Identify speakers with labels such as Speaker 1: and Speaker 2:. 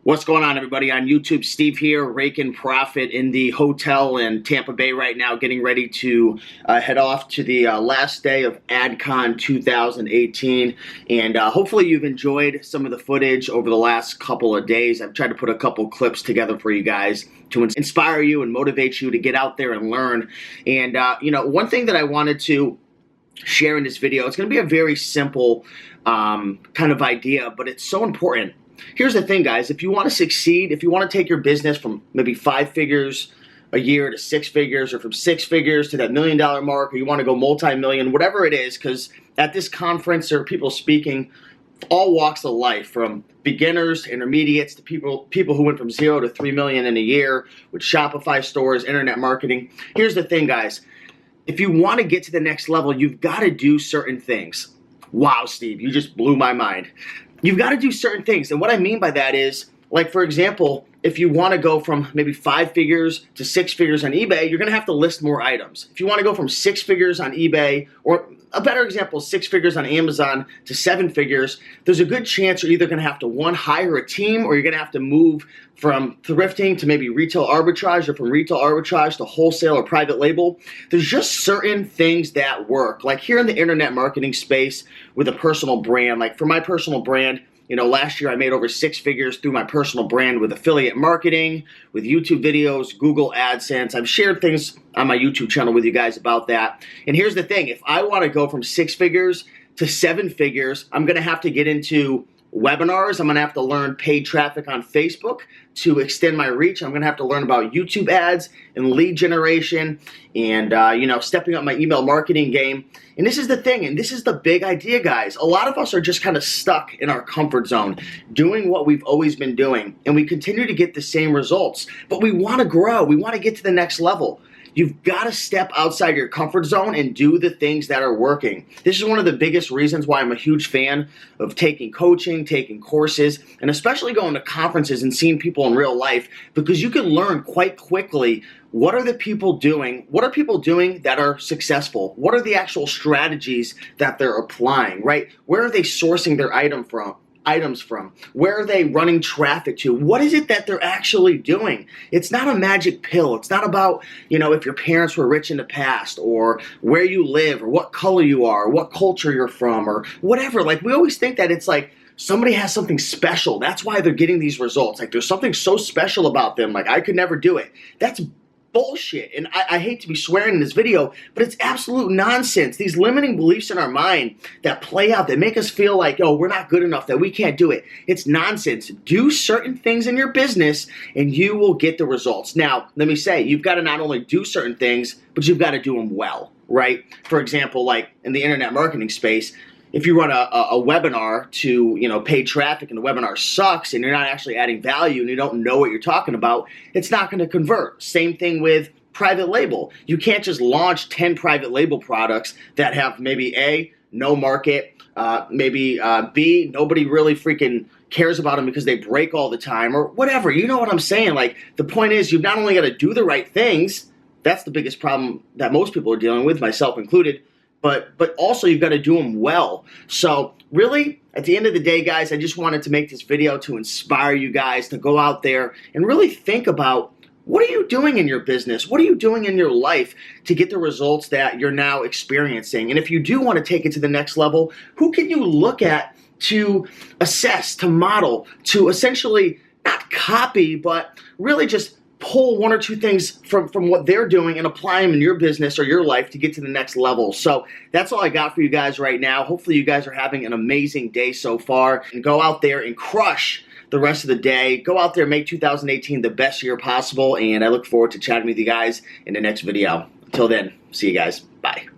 Speaker 1: What's going on, everybody? On YouTube, Steve here, Raiken Profit in the hotel in Tampa Bay right now, getting ready to head off to the last day of AdCon 2018. And hopefully you've enjoyed some of the footage over the last couple of days. I've tried to put a couple clips together for you guys to inspire you and motivate you to get out there and learn. And, one thing that I wanted to share in this video, it's going to be a very simple kind of idea, but it's so important. Here's the thing, guys. If you want to succeed, if you want to take your business from maybe 5 figures a year to 6 figures, or from 6 figures to that $1 million mark, or you want to go multi-million, whatever it is, because at this conference there are people speaking all walks of life, from beginners, intermediates, to people who went from 0 to 3 million in a year with Shopify stores, internet marketing. Here's the thing, guys. If you want to get to the next level, you've got to do certain things. Wow, Steve, you just blew my mind. You've got to do certain things. And what I mean by that is, like, for example, if you want to go from maybe 5 figures to 6 figures on eBay, you're going to have to list more items. If you want to go from 6 figures on eBay, or a better example, 6 figures on Amazon to 7 figures, there's a good chance you're either going to have to, one, hire a team, or you're going to have to move from thrifting to maybe retail arbitrage, or from retail arbitrage to wholesale or private label. There's just certain things that work. Like here in the internet marketing space with a personal brand, like for my personal brand, last year I made over 6 figures through my personal brand with affiliate marketing, with YouTube videos, Google AdSense. I've shared things on my YouTube channel with you guys about that. And here's the thing, if I want to go from 6 figures to 7 figures, I'm going to have to get into webinars. I'm going to have to learn paid traffic on Facebook to extend my reach. I'm going to have to learn about YouTube ads and lead generation and, stepping up my email marketing game. And this is the thing, and this is the big idea, guys. A lot of us are just kind of stuck in our comfort zone, doing what we've always been doing, and we continue to get the same results. But we want to grow. We want to get to the next level. You've got to step outside your comfort zone and do the things that are working. This is one of the biggest reasons why I'm a huge fan of taking coaching, taking courses, and especially going to conferences and seeing people in real life, because you can learn quite quickly what are the people doing, what are people doing that are successful, what are the actual strategies that they're applying, right? Where are they sourcing their items from? Where are they running traffic to? What is it that they're actually doing? It's not a magic pill. It's not about, if your parents were rich in the past, or where you live, or what color you are, or what culture you're from, or whatever. Like, we always think that it's like somebody has something special. That's why they're getting these results. Like, there's something so special about them. Like, I could never do it. That's bullshit. And I hate to be swearing in this video, but it's absolute nonsense. These limiting beliefs in our mind that play out, that make us feel like, oh, we're not good enough, that we can't do it. It's nonsense. Do certain things in your business and you will get the results. Now, let me say, you've got to not only do certain things, but you've got to do them well, right? For example, like in the internet marketing space, if you run a webinar to, paid traffic, and the webinar sucks and you're not actually adding value and you don't know what you're talking about, it's not going to convert. Same thing with private label. You can't just launch 10 private label products that have maybe A, no market, maybe B, nobody really freaking cares about them because they break all the time, or whatever. You know what I'm saying? Like, the point is, you've not only got to do the right things. That's the biggest problem that most people are dealing with, myself included. But also you've got to do them well. So really, at the end of the day, guys, I just wanted to make this video to inspire you guys to go out there and really think about, what are you doing in your business? What are you doing in your life to get the results that you're now experiencing? And if you do want to take it to the next level, who can you look at to assess, to model, to essentially not copy, but really just pull 1 or 2 things from what they're doing and apply them in your business or your life to get to the next level. So that's all I got for you guys right now. Hopefully you guys are having an amazing day so far, and go out there and crush the rest of the day. Go out there, make 2018 the best year possible, and I look forward to chatting with you guys in the next video. Until then, see you guys. Bye.